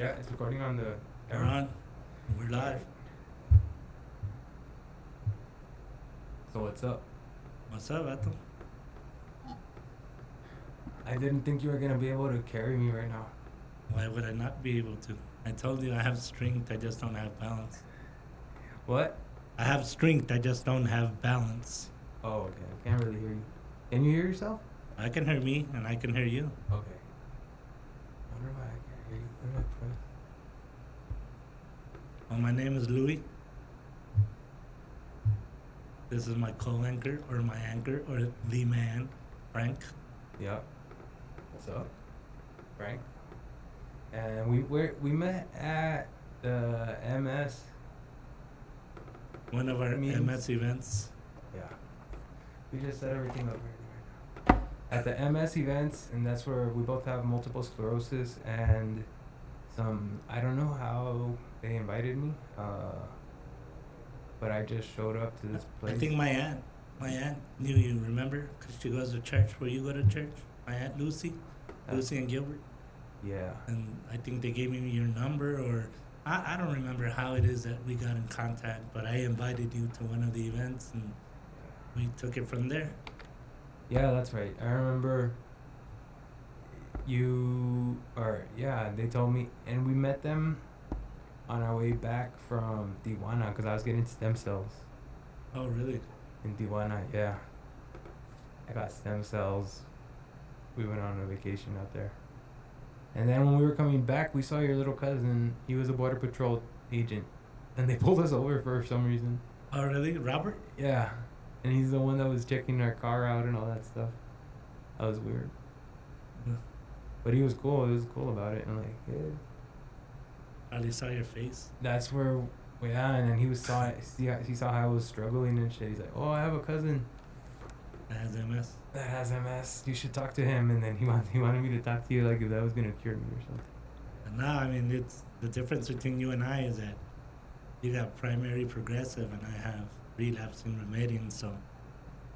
Yeah, it's recording on the We're camera. on. We're live. So what's up? What's up, Vato? I didn't think you were gonna be able to carry me right now. Why would I not be able to? I told you I have strength, I just don't have balance. What? I have strength, I just don't have balance. Oh, okay. I can't really hear you. Can you hear yourself? I can hear me and I can hear you. Okay. I wonder why I can't hear you. What did I press? Well, my name is Louie. This is my co-anchor or my anchor or the man, Frank. Yep. What's up, Frank? And we met at the MS. One of our Meetings. MS events. Yeah. We just set everything up right now. At the MS events, and that's where we both have multiple sclerosis and some. I don't know how they invited me, but I just showed up to this place. I think my aunt knew you, remember? Because she goes to church where you go to church. My aunt Lucy and Gilbert. Yeah. And I think they gave me your number, or I don't remember how it is that we got in contact, but I invited you to one of the events and we took it from there. Yeah, that's right. I remember they told me, and we met them on our way back from Tijuana because I was getting stem cells Oh, really? in Tijuana. Yeah, I got stem cells. We went on a vacation out there, and then when we were coming back, we saw your little cousin. He was a border patrol agent, and they pulled us over for some reason. Oh, really? Robert? Yeah, and he's the one that was checking our car out and all that stuff. That was weird. Yeah. But he was cool. He was cool about it, and like, yeah. Probably saw your face. That's where, yeah. And then he saw how I was struggling and shit. He's like, "Oh, I have a cousin That has MS. that has MS. You should talk to him." And then he wanted me to talk to you, like if that was gonna cure me or something. And now, I mean, it's the difference between you and I is that you got primary progressive and I have relapsing remitting. So,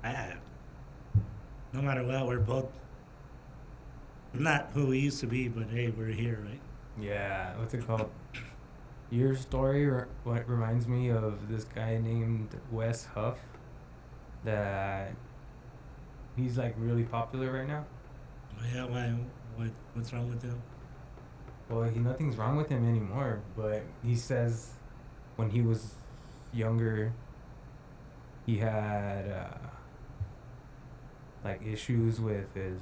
no matter what, we're both not who we used to be, but hey, we're here, right? Yeah. What's it called? Your story what reminds me of this guy named Wes Huff. That he's like really popular right now. Oh, yeah, why? What's wrong with him? Well, nothing's wrong with him anymore, but he says when he was younger, he had like issues with his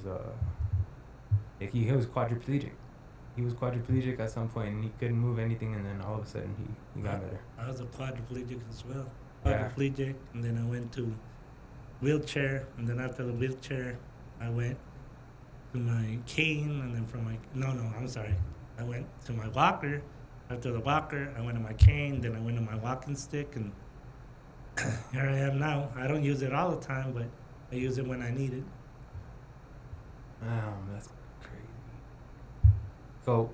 like he was quadriplegic. He was quadriplegic at some point and he couldn't move anything, and then all of a sudden he got better. I was a quadriplegic as well. Yeah. Quadriplegic, and then I went to wheelchair, and then after the wheelchair, I went to my cane, and then from my I'm sorry, I went to my walker. After the walker, I went to my cane, then I went to my walking stick, and here I am now. I don't use it all the time, but I use it when I need it. That's crazy. So,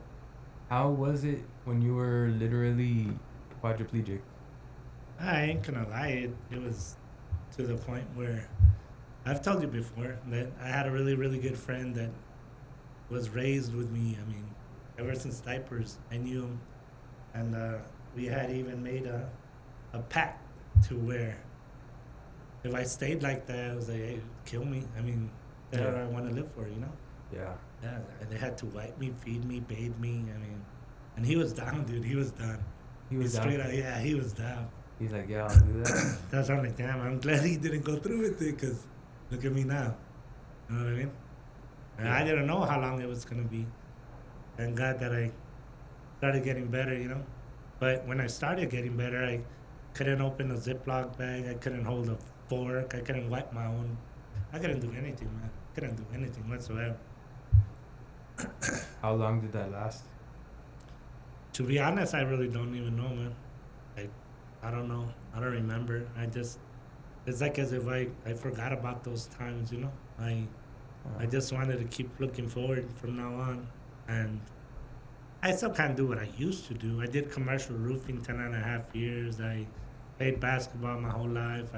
how was it when you were literally quadriplegic? I ain't gonna lie, it was to the point where I've told you before that I had a really, really good friend that was raised with me. I mean, ever since diapers, I knew him. And we had even made a pact to where if I stayed like that, I was like, hey, kill me. I mean, that's what I want to live for, you know? Yeah. Yeah, they had to wipe me, feed me, bathe me. I mean, and he was down, dude. He was down. He was down. Straight out, yeah, he was down. He's like, yeah, I'll do that. That's why I'm like, damn, I'm glad he didn't go through with it, because look at me now. You know what I mean? And I didn't know how long it was going to be. Thank God that I started getting better, you know? But when I started getting better, I couldn't open a Ziploc bag. I couldn't hold a fork. I couldn't wipe my own. I couldn't do anything, man. Couldn't do anything whatsoever. How long did that last? To be honest, I really don't even know, man. I don't know. I don't remember. It's like as if I forgot about those times, you know? I just wanted to keep looking forward from now on. And I still can't do what I used to do. I did commercial roofing 10.5 years. I played basketball my whole life.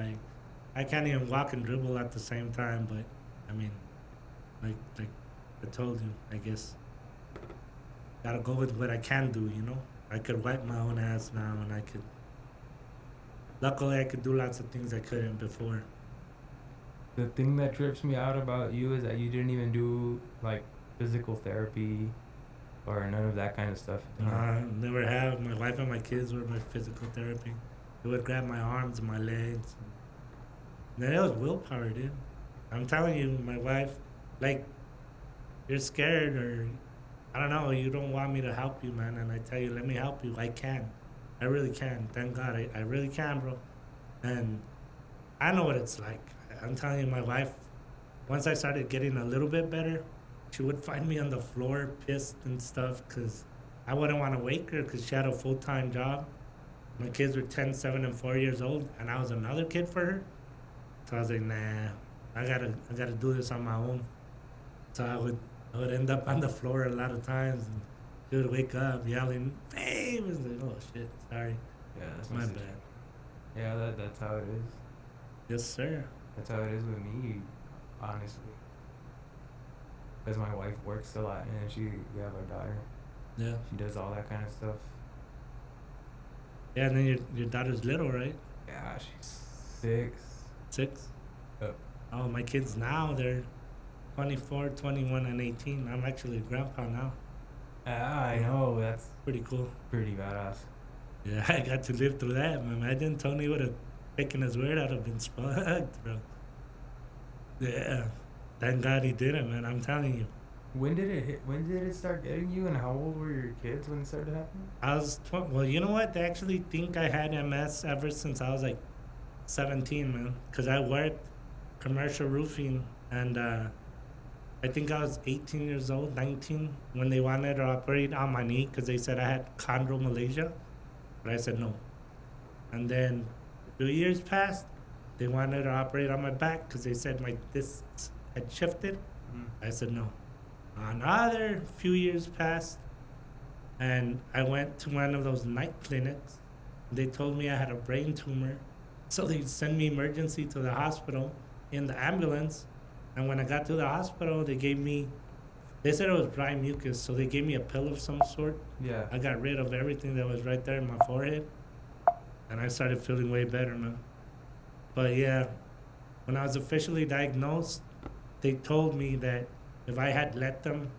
I can't even walk and dribble at the same time, but I mean, like I told you, I guess gotta go with what I can do, you know? I could wipe my own ass now, and luckily, I could do lots of things I couldn't before. The thing that trips me out about you is that you didn't even do like physical therapy or none of that kind of stuff. Never have. My wife and my kids were my physical therapy. They would grab my arms and my legs. And then it was willpower, dude. I'm telling you, my wife, like, you're scared or, I don't know, you don't want me to help you, man. And I tell you, let me help you. I can. I really can. Thank God. I really can, bro. And I know what it's like. I'm telling you, my wife, once I started getting a little bit better, she would find me on the floor pissed and stuff because I wouldn't want to wake her because she had a full-time job. My kids were 10, 7, and 4 years old, and I was another kid for her. So I was like, nah, I gotta do this on my own. So I would end up on the floor a lot of times, and she would wake up yelling, "Babe!" I was like, "Oh shit, sorry, Yeah, that's my bad." Yeah, that's how it is. Yes, sir. That's how it is with me, honestly. Because my wife works a lot, and we have our daughter. Yeah. She does all that kind of stuff. Yeah, and then your daughter's little, right? Yeah, she's 6. 6. Yep. Oh, my kids now they're 24, 21, and 18. I'm actually a grandpa now. Ah, I know, that's Pretty cool. pretty badass. Yeah, I got to live through that, man. Imagine Tony would have taken his word. I'd have been spugged, bro. Yeah. Thank God he didn't, man. I'm telling you. When did it hit? When did it start getting you, and how old were your kids when it started happening? I was well, you know what? They actually think I had MS ever since I was like 17, man. Because I worked commercial roofing, and I think I was 18 years old, 19, when they wanted to operate on my knee because they said I had chondromalacia. But I said no. And then 2 years passed. They wanted to operate on my back because they said my discs had shifted. I said no. Another few years passed, and I went to one of those night clinics. They told me I had a brain tumor, so they sent me emergency to the hospital in the ambulance. And when I got to the hospital, they said it was dry mucus, so they gave me a pill of some sort. Yeah. I got rid of everything that was right there in my forehead, and I started feeling way better, man. But yeah, when I was officially diagnosed, they told me that if I had let them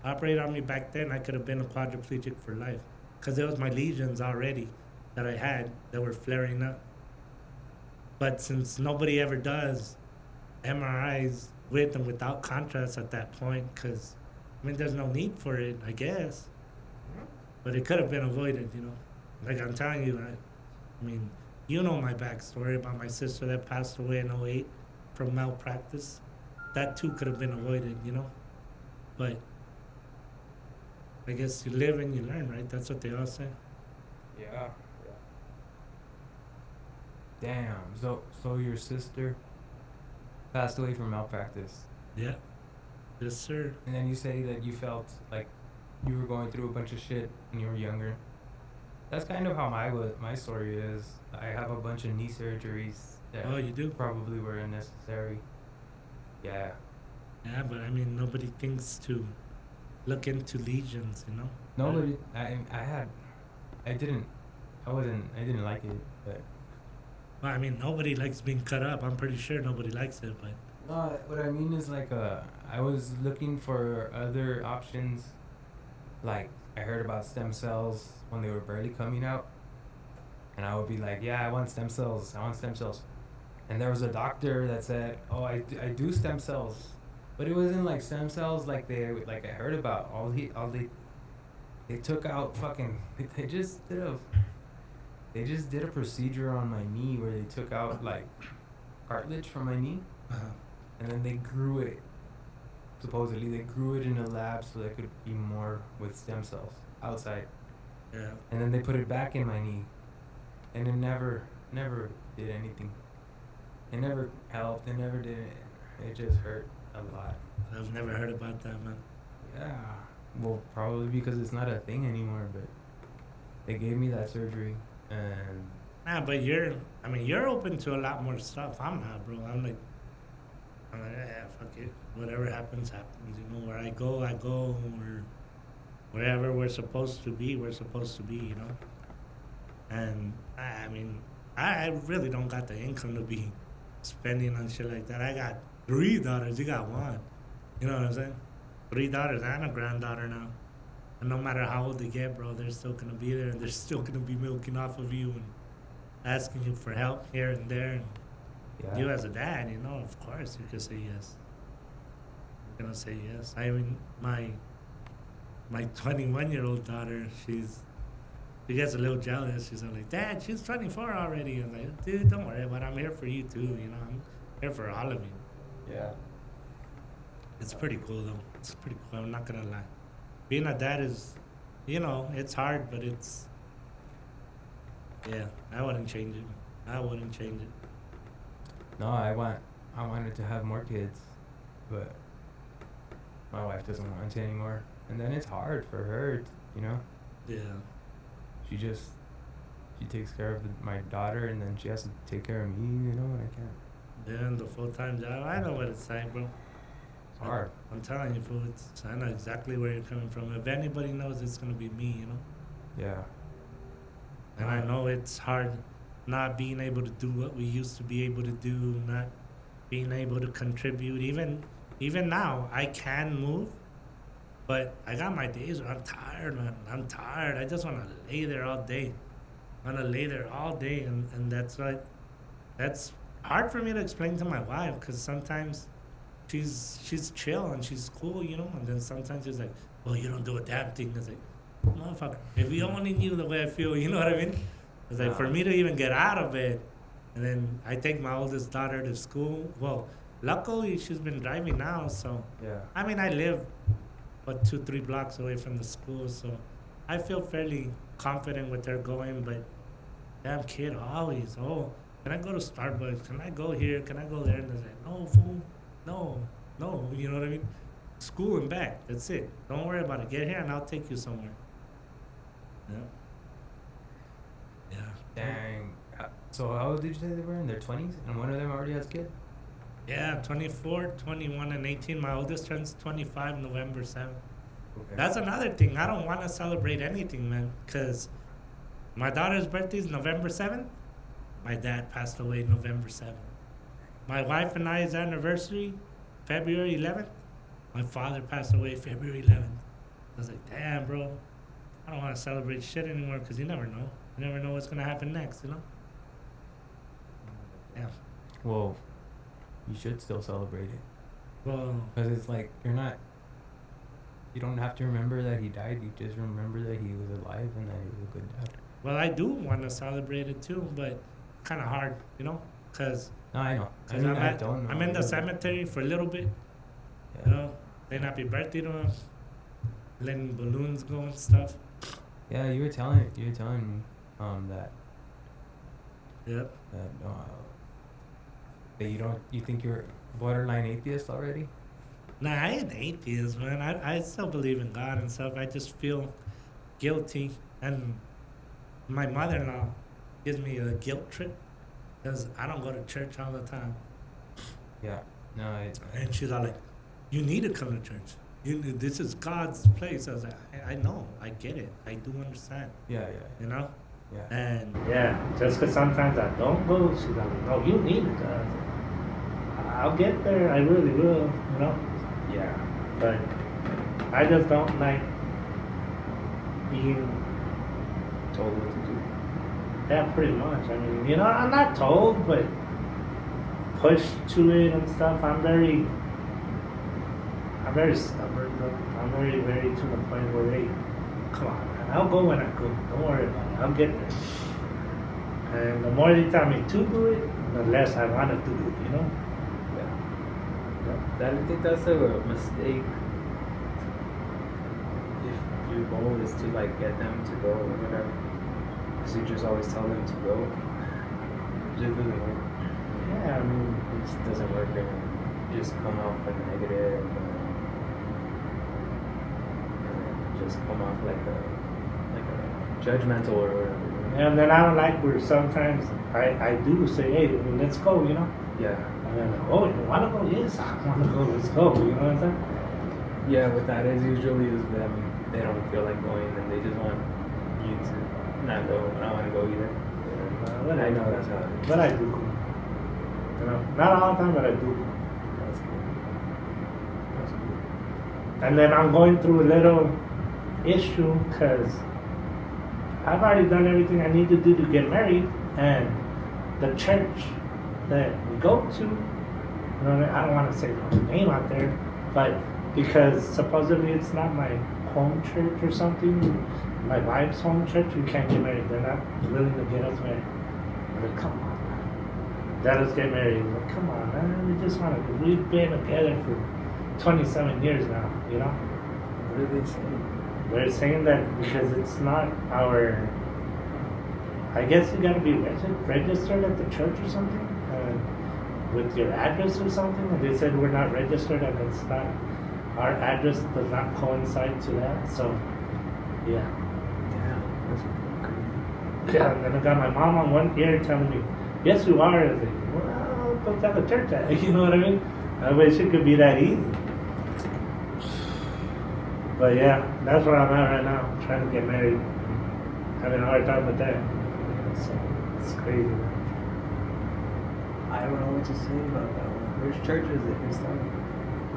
operate on me back then, I could have been a quadriplegic for life. Because it was my lesions already that I had that were flaring up. But since nobody ever does MRIs with and without contrast at that point, because, I mean, there's no need for it, I guess. But it could have been avoided, you know. Like I'm telling you, I mean, you know my backstory about my sister that passed away in '08 from malpractice. That too could have been avoided, you know. But I guess you live and you learn, right? That's what they all say. Yeah. Damn. So your sister passed away from malpractice, Yeah. Yes, sir. and then you say that you felt like you were going through a bunch of shit when you were younger. That's kind of how my story is. I have a bunch of knee surgeries that Oh, you do? probably were unnecessary. Yeah. Yeah, but I mean, nobody thinks to look into lesions, you know? Nobody. I didn't like it, but. Well, I mean, nobody likes being cut up. I'm pretty sure nobody likes it, but No, what I mean is like I was looking for other options. Like I heard about stem cells when they were barely coming out, and I would be like, yeah, I want stem cells. I want stem cells. And there was a doctor that said, oh, I do stem cells, but it wasn't like stem cells like I heard about. They took out fucking they just did a procedure on my knee where they took out like cartilage from my knee. And then they grew it. Supposedly, they grew it in a lab so there could be more with stem cells outside. yeah. And then they put it back in my knee, and it never did anything. It never helped. It never did. It just hurt a lot. I've never heard about that, man. Yeah. Well, probably because it's not a thing anymore. But they gave me that surgery, and Nah, but you're open to a lot more stuff. I'm not, bro. I'm like, yeah, fuck it. Whatever happens, happens. You know, where I go, or wherever we're supposed to be, we're supposed to be, you know. And I mean, I really don't got the income to be spending on shit like that. I got 3 daughters. You got one. You know what I'm saying? 3 daughters and a granddaughter now. And no matter how old they get, bro, they're still gonna be there, and they're still gonna be milking off of you and asking you for help here and there. And Yeah. you as a dad, you know, of course you could say yes. You're gonna say yes. I mean, my 21-year-old daughter, she gets a little jealous. She's like, Dad, she's 24 already. I'm like, dude, don't worry about it. I'm here for you too. You know, I'm here for all of you. Yeah. It's pretty cool though. It's pretty cool. I'm not gonna lie. Being a dad is, you know, it's hard, but it's, yeah, I wouldn't change it. I wouldn't change it. No, I wanted to have more kids, but my wife doesn't want to anymore. And then it's hard for her, you know. Yeah. She takes care of my daughter, and then she has to take care of me, you know, and I can't. Yeah, and the full-time job, I know what it's like, bro. It's hard. I'm telling you, fool, I know exactly where you're coming from. If anybody knows, it's gonna be me, you know. Yeah. And I know it's hard not being able to do what we used to be able to do, not being able to contribute. Even now, I can move, but I got my days where I'm tired, man. I'm tired. I just want to lay there all day. I want to lay there all day, and that's hard for me to explain to my wife, because sometimes she's chill and she's cool, you know, and then sometimes she's like, well, you don't do a damn thing. It's like, motherfucker, if you only knew the way I feel, you know what I mean? It's like, for me to even get out of bed, and then I take my oldest daughter to school. Well, luckily she's been driving now, so Yeah. I mean, I live, 2-3 blocks away from the school, so I feel fairly confident with her going. But damn kid always, oh, can I go to Starbucks? Can I go here? Can I go there? And it's like, no, fool, no, you know what I mean? School and back, that's it. Don't worry about it. Get here and I'll take you somewhere. Yeah. Yeah. Dang. So how old did you say they were? In their 20s? And one of them already has a kid? Yeah, 24, 21, and 18. My oldest turns 25 November 7th. Okay. That's another thing. I don't want to celebrate anything, man, because my daughter's birthday is November 7th. My dad passed away November 7th. My wife and I's anniversary, February 11th. My father passed away February 11th. I was like, damn, bro. I don't want to celebrate shit anymore, because you never know. You never know what's going to happen next, you know? Yeah. Well, you should still celebrate it. Well, Because it's like, you don't have to remember that he died. You just remember that he was alive and that he was a good dad. well, I do want to celebrate it too, but kind of hard, you know? Because No, I know. I I'm, mean, I don't know. I'm in the cemetery for a little bit, you Yeah. know? Saying happy birthday to him, letting balloons go and stuff. Yeah, you were telling me, that Yep. that you think you're borderline atheist already? Nah, I ain't atheist, man. I still believe in God and stuff. I just feel guilty. And my mother-in-law gives me a guilt trip because I don't go to church all the time. Yeah. No, And she's all like, you need to come to church. This is God's place. I was like, I know. I get it. I do understand. yeah. You know? Yeah. And yeah, just because sometimes I don't go, she's like, no, you need it. I'll get there. I really will, you know? Yeah. But I just don't like being Told what to do. that pretty much. I mean, you know, I'm not told, but pushed to it and stuff. I'm very stubborn, bro. I'm very, very to the point where, hey, come on, man. I'll go when I go. Don't worry about it. I'll get there. And the more they tell me to do it, the less I want to do it, you know? I think that's a mistake. If your goal is to like get them to go or whatever, because you just always tell them to go, it just doesn't work. Yeah, I mean, It just doesn't work, and you just come off like negative, and just come off like a judgmental or whatever. and then I don't like where sometimes I do say, hey, well, let's go, you know? Yeah. And then, oh, you want to go? Yes, I want to go. Let's go. You know what I'm saying? Yeah, with that is usually is them they don't feel like going and they just want you to not go. I don't want to go either. But I know that's how it is. But I do. You know, not all the time, but I do. That's good. That's good. And then I'm going through a little issue because I've already done everything I need to do to get married, and the church that we go to, you know, I don't want to say the name out there, but because supposedly it's not my home church or something, my wife's home church, we can't get married. They're not willing to get us married. I'm like, come on, man. Let us get married. I'm like, come on, man. We just want to. We've been together for 27 years now, you know? What are they saying? They're saying that because it's not our. I guess you gotta be registered at the church or something, with your address or something. And they said we're not registered, and it's not. Our address does not coincide to that. So, yeah. Yeah, that's crazy. Yeah, and then I got my mom on one ear telling me, "Yes, you are." I was like, "Well, don't tell the church that." You know what I mean? I wish it could be that easy. But yeah, that's where I'm at right now, trying to get married. Having a hard time with that. So it's crazy, man. I don't know what to say about that one. Which church is it? Who's telling me?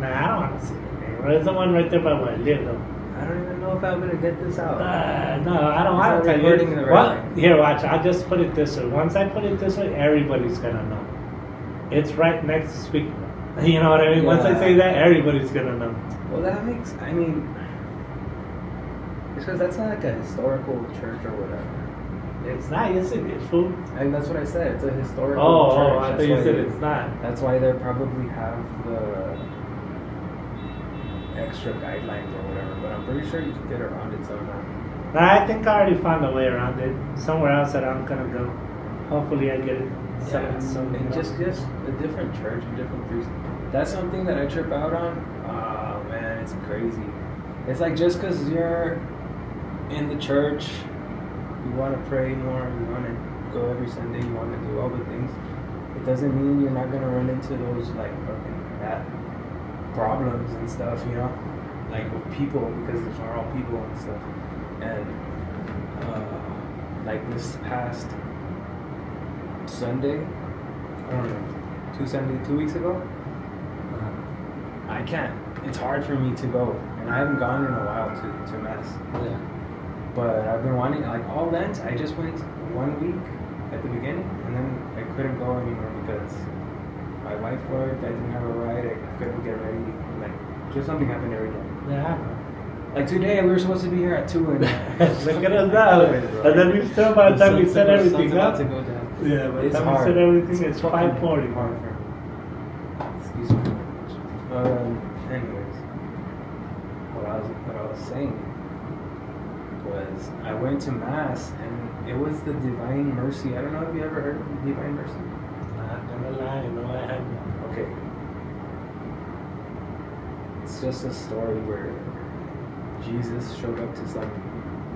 Nah, I don't want to say the name. There's the one right there by where I live, though. I don't even know if I'm gonna get this out. No, I don't want to tell recording you. the Well, right here, watch. I'll just put it this way. Once I put it this way, everybody's gonna know. It's right next to speaker. You know what I mean? Once I say that, everybody's gonna know. Well, that makes. I mean, it's because that's not like a historical church or whatever. It's not. Yes, it is, fool. And that's what I said. It's a historical Oh, church. I That's thought you why said they- it's not. That's why they probably have the extra guidelines or whatever. But I'm pretty sure you can get around it somehow. Nah, I think I already found a way around it. Somewhere else that I'm gonna go. Hopefully, I get it. Yeah, soon, you and know? just a different church, a different priest. That's something that I trip out on. Oh man, it's crazy. It's like just because you're in the church, you want to pray more, you want to go every Sunday, you want to do all the things. It doesn't mean you're not gonna run into those like fucking bad problems and stuff, you know, like with people because they're all people and stuff. And like this past Sunday, I don't know, 2 weeks ago, I can't. It's hard for me to go, and I haven't gone in a while to mass. Yeah. But I've been wanting, like all Lent, I just went 1 week at the beginning, and then I couldn't go anymore because my wife worked, I didn't have a ride, I couldn't get ready, like just something happened every day. Yeah. Like today, we were supposed to be here at 2 and Look at us now. And then we still, by the time we said everything, about huh? to go down. Yeah, by the It's time we hard. said everything, it's fucking 5:40. hard for me. Excuse me. Anyways, what I was saying was I went to mass and it was the Divine Mercy. I don't know if you ever heard of the Divine Mercy. Not gonna lie, no, I haven't. Okay. It's just a story where Jesus showed up to some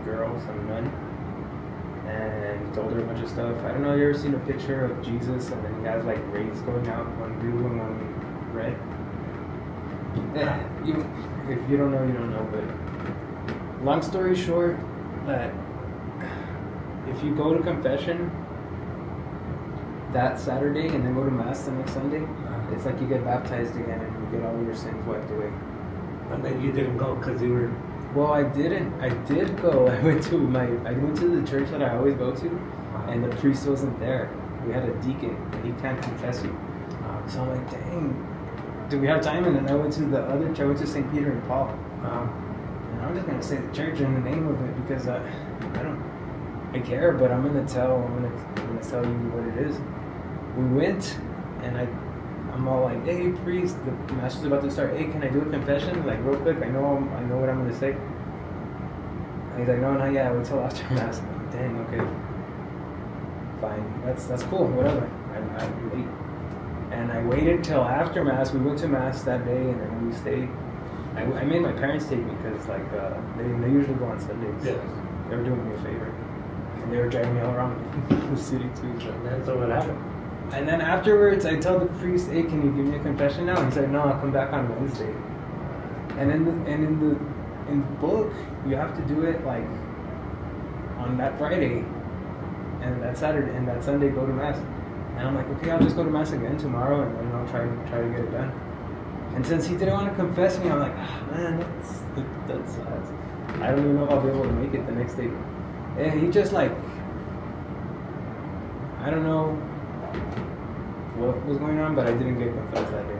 girl, some nun, and told her a bunch of stuff. I don't know, you ever seen a picture of Jesus and then he has like rays going out, one blue and one red? Yeah, if you don't know, you don't know, but long story short, that if you go to confession that Saturday and then go to mass the next Sunday, it's like you get baptized again and you get all your sins wiped away. And then you didn't go because you were. Well, I didn't. I did go. I went to the church that I always go to, and the priest wasn't there. We had a deacon, and he can't confess you. So I'm like, dang, do we have time? And then I went to the other church. I went to St. Peter and Paul. And I'm just gonna say the church in the name of it because I care, but I'm gonna tell you what it is. We went, and I'm all like, hey priest, the master's about to start. Hey, can I do a confession? Like real quick. I know what I'm gonna say. And he's like, no, not yet. Wait till after mass. I'm like, dang, okay, fine. That's cool. Whatever. I wait. And I waited till after mass. We went to mass that day, and then we stayed. I made my parents take me because like they usually go on Sundays. Yeah. They were doing me a favor, and they were driving me all around the city too. So. And that's what happened. And then afterwards, I tell the priest, "Hey, can you give me a confession now?" He's like, "No, I'll come back on Wednesday." And in the in the book, you have to do it like on that Friday, and that Saturday and that Sunday go to mass. And I'm like, okay, I'll just go to mass again tomorrow, and then I'll try to get it done. And since he didn't want to confess me, I'm like, man, that's I don't even know if I'll be able to make it the next day. And he just like, I don't know what was going on, but I didn't get confessed that day.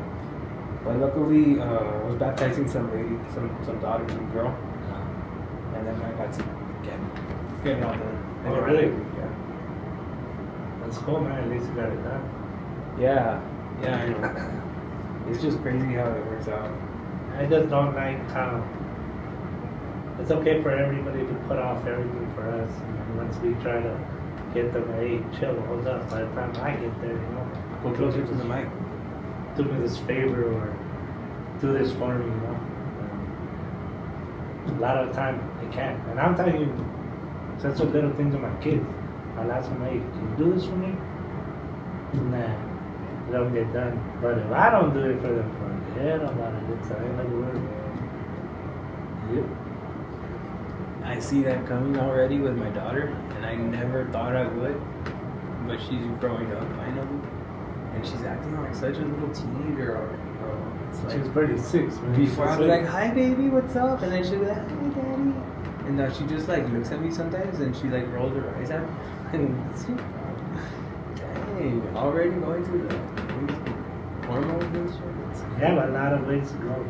But luckily, I was baptizing some lady, some daughter, some girl, and then I got to get it all done. Oh, really? Yeah. That's cool, man. At least you got it done. Yeah, I know. It's just crazy how it works out. I just don't like how it's okay for everybody to put off everything for us. And once we try to get them, hey, chill, hold up. By the time I get there, Go closer to the mic. do me this favor or do this for me, A lot of the time they can't. And I'm telling you, such a little things with my kids. I'll ask them, hey, can you do this for me? Nah, it don't get done. But if I don't do it for them, forget about it. It's the end of the world. Yep. I see that coming already with my daughter, and I never thought I would. But she's growing up finally, and she's acting like such a little teenager already, bro. It's like She's pretty six, man. before I'd be like, "Hi, baby, what's up?" and then she'd be like, "Hi, daddy," and now she just like looks at me sometimes, and she like rolls her eyes at me, and she, dang, already going through the hormones and shit. You have a lot of ways to go.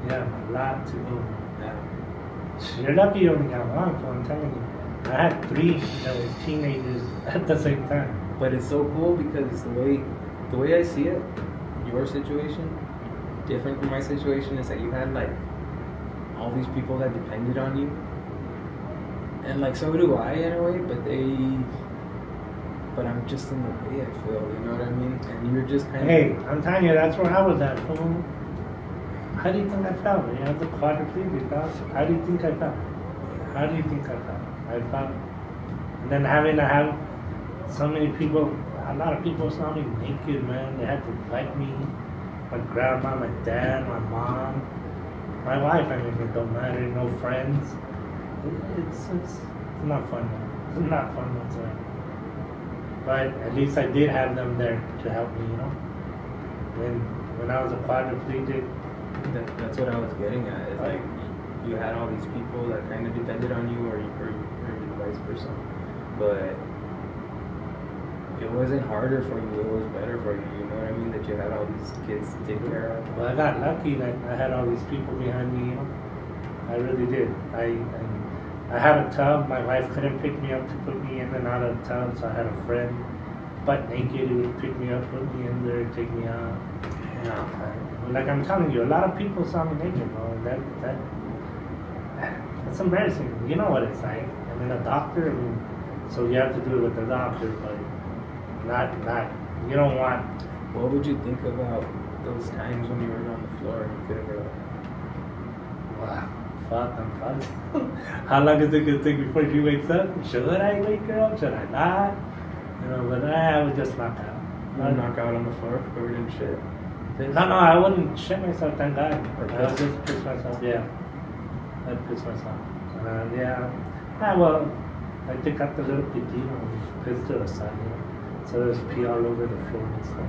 You have a lot to go. Yeah. You're lucky you only got one, so I'm telling you. I had three that were teenagers at the same time. But it's so cool because the way I see it, your situation, different from my situation, is that you had like all these people that depended on you, and like so do I in a way. But I'm just in the way. I feel, you know what I mean? And you're just kind Hey, of. I'm telling you, that's where I was at. How do you think I felt? You have the quadriplegic, dog. How do you think I felt? How do you think I felt? I felt, and then having to have so many people, a lot of people saw me naked, man. They had to fight me. My grandma, my dad, my mom, my wife. I mean, it don't matter. No friends. It's not fun, man. It's not fun whatsoever. But at least I did have them there to help me, When I was a quadriplegic. That's what I was getting at. It's like you had all these people that kind of depended on you, or vice versa. But it wasn't harder for you; it was better for you. You know what I mean? That you had all these kids to take care of. Well, I got lucky that I had all these people behind me. I really did. I had a tub. My wife couldn't pick me up to put me in and out of the tub, so I had a friend, butt naked, who would pick me up, put me in there, take me out. Yeah. Like I'm telling you, a lot of people saw me naked, bro. That's embarrassing. You know what it's like. I mean, a doctor. I mean, so you have to do it with the doctor, but not. You don't want. What would you think about those times when you were on the floor and you couldn't get up? Wow. Fuck, I'm fucked. How long is it gonna take before she wakes up? Should I wake her up? Should I not? But I would just knock out. I'd knock out on the floor, covered in shit. No, I wouldn't shit myself, thank God. I would just piss myself, yeah. I'd piss myself. Yeah. Well, I took out the little pee and pissed to the side, So there's pee all over the floor and stuff.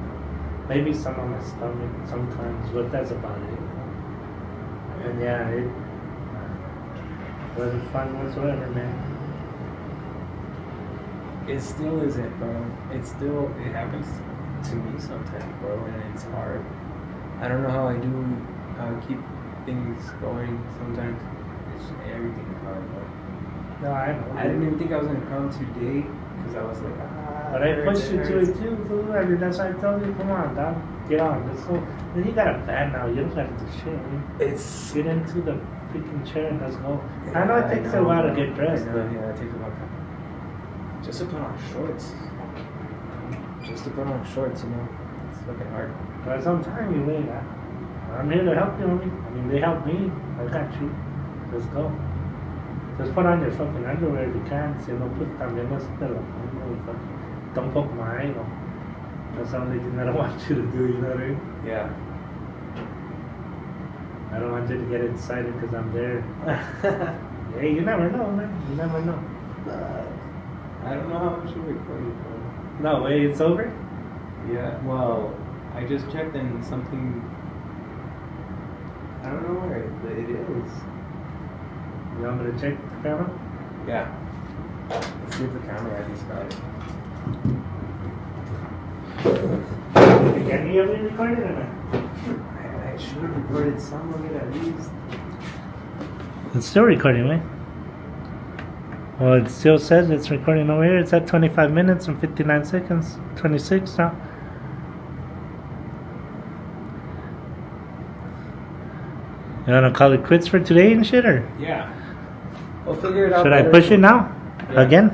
Maybe some on my stomach sometimes, but that's about it. And yeah, it wasn't fun whatsoever, man. It still isn't, bro. It happens to me sometimes, bro, and it's hard. I don't know how I keep things going sometimes. Everything is hard, bro. No, I know. I didn't even think I was gonna come today because I was like, But I pushed you to it too, dude. I mean, that's why I told you, come on, dog. Get on, let's go. Then you got a van now, you don't gotta do shit, man. it's. Get into the freaking chair and let's go. I know it takes a while to get dressed, but Yeah, it takes a while. Just to put on shorts. It's fucking hard. by some time you wait. I'm here to help you, homie. I mean, they helped me. I got you. Let's go. Just put on your fucking underwear if you can. Si no, pues también no se te lo pongo. Don't poke my eye, That's the only thing that I want you to do, you know what I mean? Yeah. I don't want you to get excited because I'm there. Hey, you never know, man. You never know. I don't know how much you recorded, bro. No way, it's over? Yeah, well, I just checked and something. I don't know where it is. You want me to check the camera? Yeah. Let's see if the camera at least got it. Can you have me recorded or not? I should have recorded some of it at least. It's still recording, right? Well, it still says it's recording over here. It's at 25 minutes and 59 seconds. 26 now. You wanna call it quits for today and shit, or Yeah. We'll figure it out. should I better. push it now? Yeah. Again?